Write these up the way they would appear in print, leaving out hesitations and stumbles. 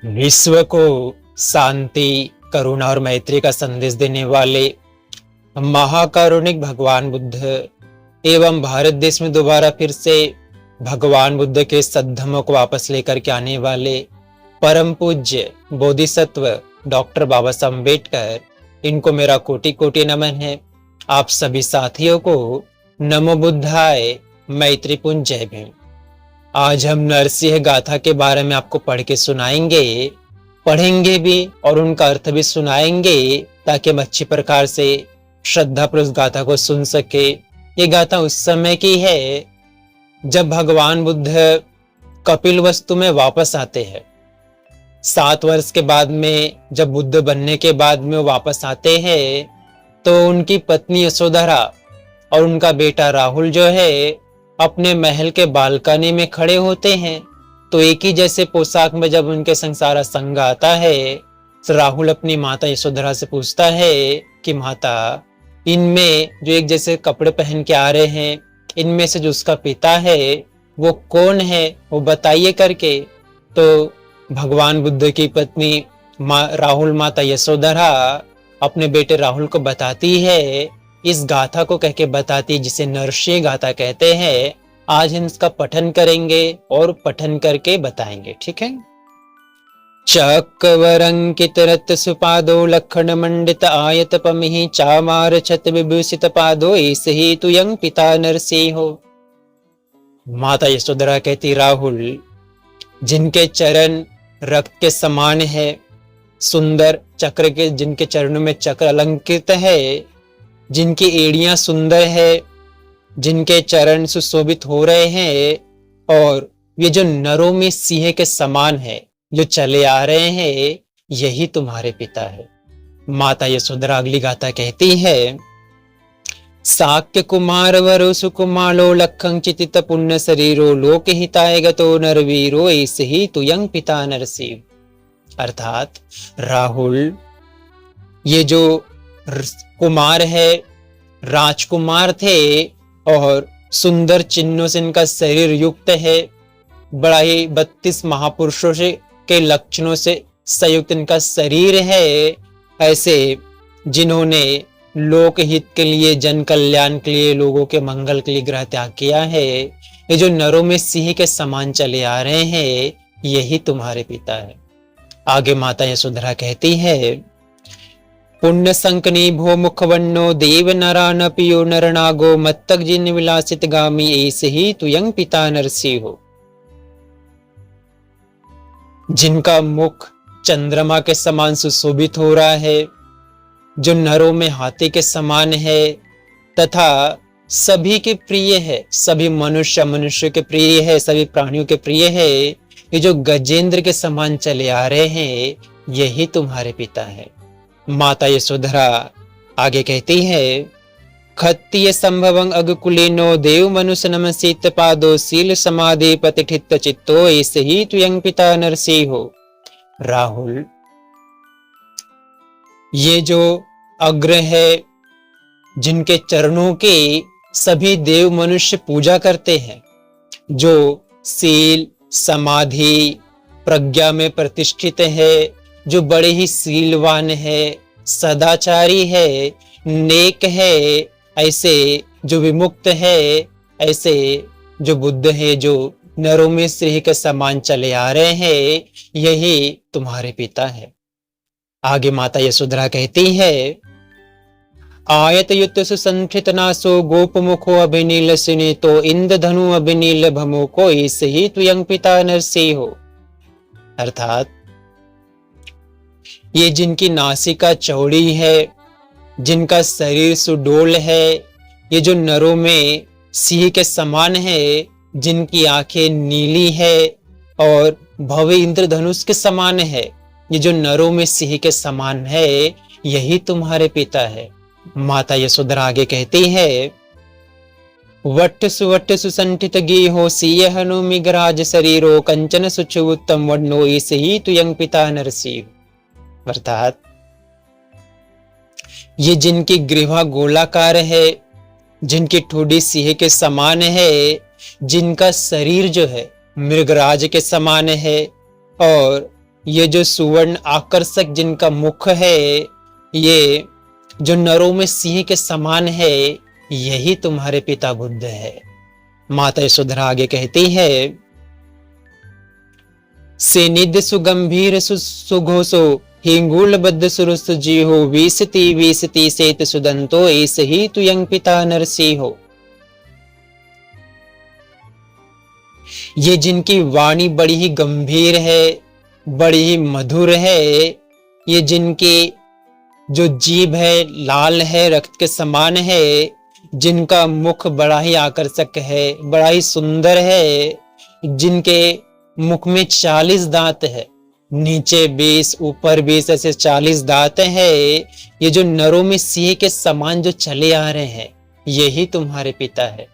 विश्व को शांति, करुणा और मैत्री का संदेश देने वाले महाकारुणिक भगवान बुद्ध एवं भारत देश में दोबारा फिर से भगवान बुद्ध के सद्धर्मों को वापस लेकर के आने वाले परम पूज्य बोधिसत्व डॉक्टर बाबा साहब अम्बेडकर, इनको मेरा कोटि कोटि नमन है। आप सभी साथियों को नमो बुद्धाय, मैत्रीपूर्ण जय भीम। आज हम नरसिंह गाथा के बारे में आपको पढ़ के सुनाएंगे, पढ़ेंगे भी और उनका अर्थ भी सुनाएंगे, ताकि हम अच्छी प्रकार से श्रद्धा पूर्वक गाथा को सुन सके। ये गाथा उस समय की है जब भगवान बुद्ध कपिलवस्तु में वापस आते हैं। 7 वर्ष के बाद में, जब बुद्ध बनने के बाद में वो वापस आते हैं, तो उनकी पत्नी यशोधरा और उनका बेटा राहुल जो है अपने महल के बालकनी में खड़े होते हैं। तो एक ही जैसे पोशाक में जब उनके संसारा संग आता है, तो राहुल अपनी माता यशोधरा से पूछता है कि माता, इनमें जो एक जैसे कपड़े पहन के आ रहे हैं, इनमें से जो उसका पिता है वो कौन है, वो बताइए करके। तो भगवान बुद्ध की पत्नी राहुल माता यशोधरा अपने बेटे राहुल को बताती है, इस गाथा को कह के बताती है, जिसे नरसिंह गाथा कहते हैं। आज हम इसका पठन करेंगे और पठन करके बताएंगे, ठीक है। चक्रवरंकित रत सुपादो लखन मंडित आयत पमिहि चामार छत विभूषित पादो ऐसे ही तु यंग पिता नरसिंह हो। माता यशोधरा कहती, राहुल जिनके चरण रक्त के समान है, सुंदर चक्र के, जिनके चरणों में चक्र अलंकृत है, जिनकी एड़ियां सुंदर है, जिनके चरण सुशोभित हो रहे हैं, और ये जो नरों में सिंह के समान है, जो चले आ रहे हैं, यही तुम्हारे पिता है। माता यशोधरा अगली गाथा कहती है, साक्य कुमार वरो सुकुमालो लखं चितित पुण्य शरीरो लोक हिताय गतो नरवीरो ऐसे ही तु यंग पिता नरसिंह। अर्थात राहुल, ये जो कुमार है, राजकुमार थे और सुंदर चिन्हों से इनका शरीर युक्त है, बड़ा ही 32 महापुरुषों से के लक्षणों से संयुक्त इनका शरीर है, ऐसे जिन्होंने लोक हित के लिए, जन कल्याण के लिए, लोगों के मंगल के लिए ग्रह त्याग किया है, ये जो नरों में सिंह के समान चले आ रहे हैं, यही तुम्हारे पिता है। आगे माता यशोधरा कहती है, पुण्य संकनी भो मुखवन्नो देव नरा न पियो नरनागो मत्तक जिन विलासित गामी ऐसे ही तु यंग पिता नरसिंह हो। जिनका मुख चंद्रमा के समान सुशोभित हो रहा है, जो नरों में हाथी के समान है, तथा सभी के प्रिय है, सभी मनुष्य के प्रिय है, सभी प्राणियों के प्रिय है, ये जो गजेंद्र के समान चले आ रहे हैं, यही तुम्हारे पिता है। माता यशोधरा आगे कहती है, खत्तीय संभवं अगकुलीनो देव मनुष्य नमसित पादो शील समाधि प्रतिष्ठित चित्तो ऐसे ही तु यंग पिता नरसिंह हो। राहुल, ये जो अग्र है, जिनके चरणों के सभी देव मनुष्य पूजा करते हैं, जो शील समाधि प्रज्ञा में प्रतिष्ठित है, जो बड़े ही शीलवान है, सदाचारी है, नेक है, ऐसे जो विमुक्त है, ऐसे जो बुद्ध है, जो नरों में सिंह के समान चले आ रहे हैं, यही तुम्हारे पिता है। आगे माता यशोधरा कहती है, आयत युत सुसंठित नासो गोप मुखो अभिनील सिनेतो इंद्र धनु अभिनील भमो को ऐसे ही तु यंग पिता नरसिंह हो। अर्थात ये जिनकी नासिका चौड़ी है, जिनका शरीर सुडोल है, ये जो नरों में सिंह के समान है, जिनकी आंखें नीली है और भव्य इंद्रधनुष के समान है, ये जो नरों में सिंह के समान है, यही तुम्हारे पिता है। माता यशोधरा आगे कहती है, वट सुसंठित गेहो सिंह हनु मिगराज शरीरो कंचन सुच उत्तम वर्णो ऐसे ही तु यंग पिता नरसिंह। अर्थात ये जिनकी ग्रीवा गोलाकार है, जिनकी ठोड़ी सिंह के समान है, जिनका शरीर जो है मृगराज के समान है, और ये जो सुवर्ण आकर्षक जिनका मुख है, ये जो नरों में सिंह के समान है, यही तुम्हारे पिता बुद्ध है। माता यशोधरा आगे कहती है, सेनिध सुगंभीर सुघोषो हिंगुल बद्ध सुरुस जी हो वीसती सेत सुदंतो ऐसे ही तु यंग पिता नरसी हो। ये जिनकी वाणी बड़ी ही गंभीर है, बड़ी ही मधुर है, ये जिनकी जो जीभ है लाल है, रक्त के समान है, जिनका मुख बड़ा ही आकर्षक है, बड़ा ही सुंदर है, जिनके मुख में 40 दांत है, नीचे 20 ऊपर 20 ऐसे 40 दांत है, ये जो नरों में सिंह के समान जो चले आ रहे हैं, यही तुम्हारे पिता है।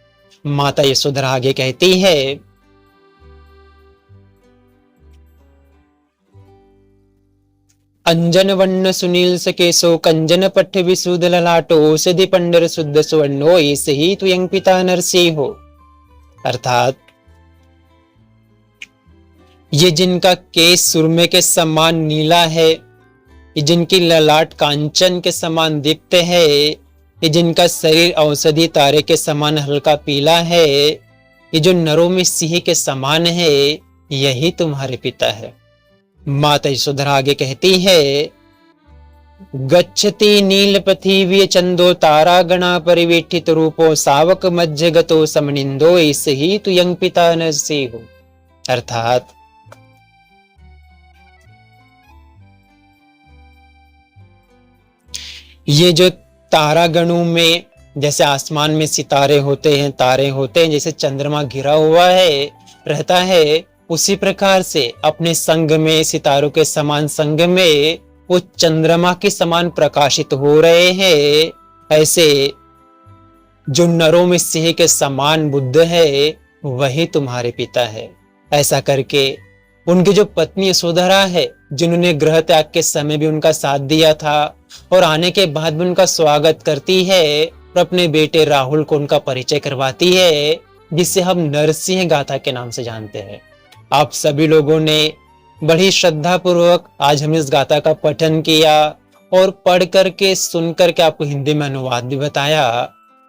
माता यशोधरा आगे कहती है, अंजन वर्ण सुनील सकेशो कंजन पट्ट विशुद्ध ललाटो औषधि पंडर शुद्ध सुवर्णो ऐसे ही तु यंग पिता नरसी हो। अर्थात ये जिनका केस सुरमे के समान नीला है, ये जिनकी ललाट कांचन के समान दीप्त है, ये जिनका शरीर औषधि तारे के समान हल्का पीला है, ये जो नरों में सिंह के समान है, यही तुम्हारे पिता है। माता यशोधरा आगे कहती है, गच्छति नीलपथिव्य चंदो तारा गणा परिवेठित रूपो सावक मध्य गतो समनिंदो ऐसे ही तु यंग पिता नरसी हो। अर्थात ये जो तारागणों में, जैसे आसमान में सितारे होते हैं, तारे होते हैं, जैसे चंद्रमा घिरा हुआ है रहता है, उसी प्रकार से अपने संग में, सितारों के समान संग में, वो चंद्रमा के समान प्रकाशित हो रहे हैं। ऐसे जो नरों में सिंह के समान बुद्ध है, वही तुम्हारे पिता है। ऐसा करके उनकी जो पत्नी यशोधरा है, जिन्होंने गृह त्याग के समय भी उनका साथ दिया था और आने के बाद भी उनका स्वागत करती है और अपने बेटे राहुल को उनका परिचय करवाती है, जिसे हम नरसिंह गाथा के नाम से जानते हैं। आप सभी लोगों ने बड़ी श्रद्धा पूर्वक आज हम इस गाथा का पठन किया और पढ़ करके सुन करके आपको हिंदी में अनुवाद भी बताया।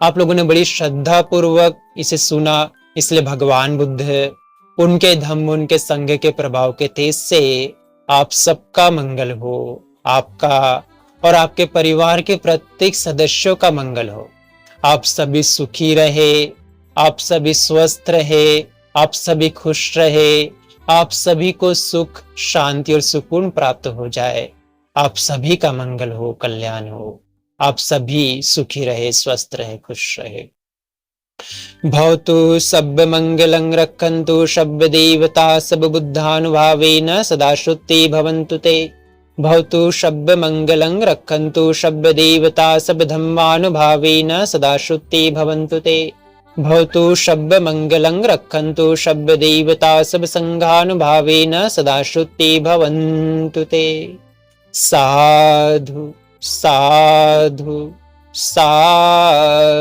आप लोगों ने बड़ी श्रद्धा पूर्वक इसे सुना, इसलिए भगवान बुद्ध, उनके धम्म, उनके संग के प्रभाव के तेज से आप सबका मंगल हो, आपका और आपके परिवार के प्रत्येक सदस्यों का मंगल हो। आप सभी सुखी रहे, आप सभी स्वस्थ रहे, आप सभी खुश रहे, आप सभी को सुख, शांति और सुकून प्राप्त हो जाए। आप सभी का मंगल हो, कल्याण हो, आप सभी सुखी रहे, स्वस्थ रहे, खुश रहे। भवतु सब मंगलं रक्षन्तु सब देवता सब बुद्धानुभावेन सदा श्रुति भवन्तु ते। भवतु सब मंगलं रक्षन्तु सब देवता सब धम्मानुभावेन सदा श्रुति भवन्तु ते। भवतु सब मंगलं रक्षन्तु सब देवता सब संघानुभावेन सदा श्रुति भवन्तु ते। साधु साधु साधु।